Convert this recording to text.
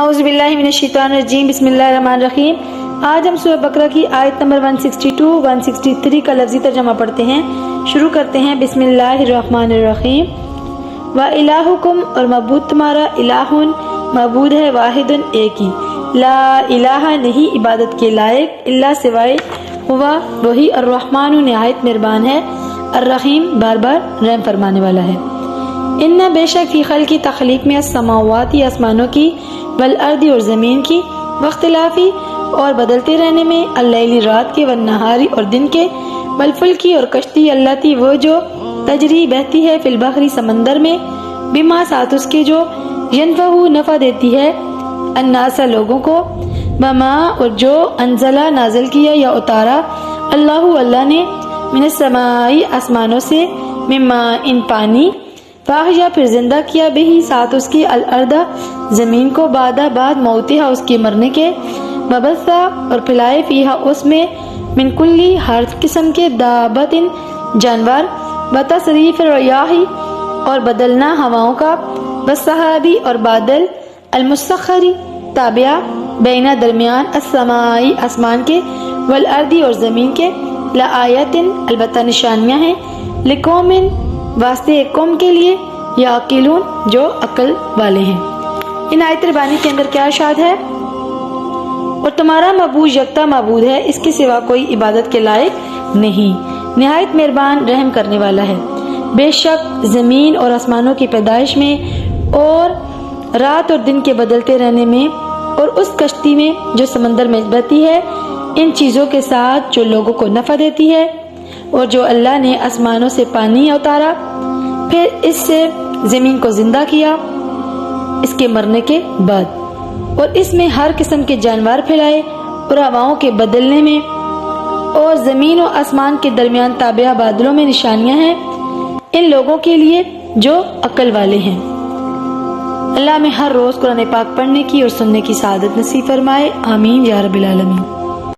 اعوذ باللہ من الشیطان الرجیم، بسم اللہ الرحمن الرحیم۔ آج ہم سورہ بقرہ کی آیت نمبر 162 163 کا لفظی ترجمہ پڑھتے ہیں۔ شروع کرتے ہیں بسم اللہ الرحمن الرحیم۔ وَإِلَٰهُكُمْ، اور معبود تمہارا، الہٌ معبود ہے، واحد ایک ہی، لا الہ نہیں عبادت کے لائق، الا سوائے، ہوا وہی، الرحمن نہایت مہربان ہے، الرحیم بار بار رحم فرمانے والا ہے۔ ان بے شک فی خلق کی تخلیق میں، السماوات آسمانوں کی، والارض اور زمین کی، واختلافی اور بدلتے رہنے میں، اللیل رات کے، والنہاری اور دن کے، والفلکی اور کشتی، اللاتی وہ جو، تجری بہتی ہے، فی البحر سمندر میں، بما ساتھ اس کے جو، ینفع نفع دیتی ہے، الناس لوگوں کو، بما اور جو، انزلہ نازل کیا یا اتارا، اللہ نے، من السماء آسمانوں سے، مما ان پانی، فاحیا پھر زندہ کیا، بہی ساتھ اس کی، الارض زمین کو، بعد موتہا اس کے مرنے کے، وبثا اور پھیلائے، فیہا اس میں، من کلی ہر قسم کے، دابت جانور، وتصریف الریاح اور بدلنا ہواؤں کا، والسحابی اور بادل، المسخری تابعہ، بین درمیان، السماء آسمان کے، والارض اور زمین کے، لآیات البتہ نشانیاں ہیں، لقوم واسطے ایک قوم کے لیے، یعقلون جو عقل والے ہیں۔ ان آیت ربانی کے اندر کیا ارشاد ہے؟ اور تمہارا معبود یکتا معبود ہے، اس کے سوا کوئی عبادت کے لائق نہیں، نہایت مہربان رحم کرنے والا ہے۔ بے شک زمین اور آسمانوں کی پیدائش میں، اور رات اور دن کے بدلتے رہنے میں، اور اس کشتی میں جو سمندر میں بہتی ہے، ان چیزوں کے ساتھ جو لوگوں کو نفع دیتی ہے، اور جو اللہ نے آسمانوں سے پانی اتارا، پھر اس سے زمین کو زندہ کیا اس کے مرنے کے بعد، اور اس میں ہر قسم کے جانور پھیلائے، اور ہواؤں کے بدلنے میں، اور زمین و آسمان کے درمیان تابعہ بادلوں میں نشانیاں ہیں، ان لوگوں کے لیے جو عقل والے ہیں۔ اللہ میں ہر روز قرآن پاک پڑھنے کی اور سننے کی سعادت نصیب فرمائے، آمین یا رب العالمین۔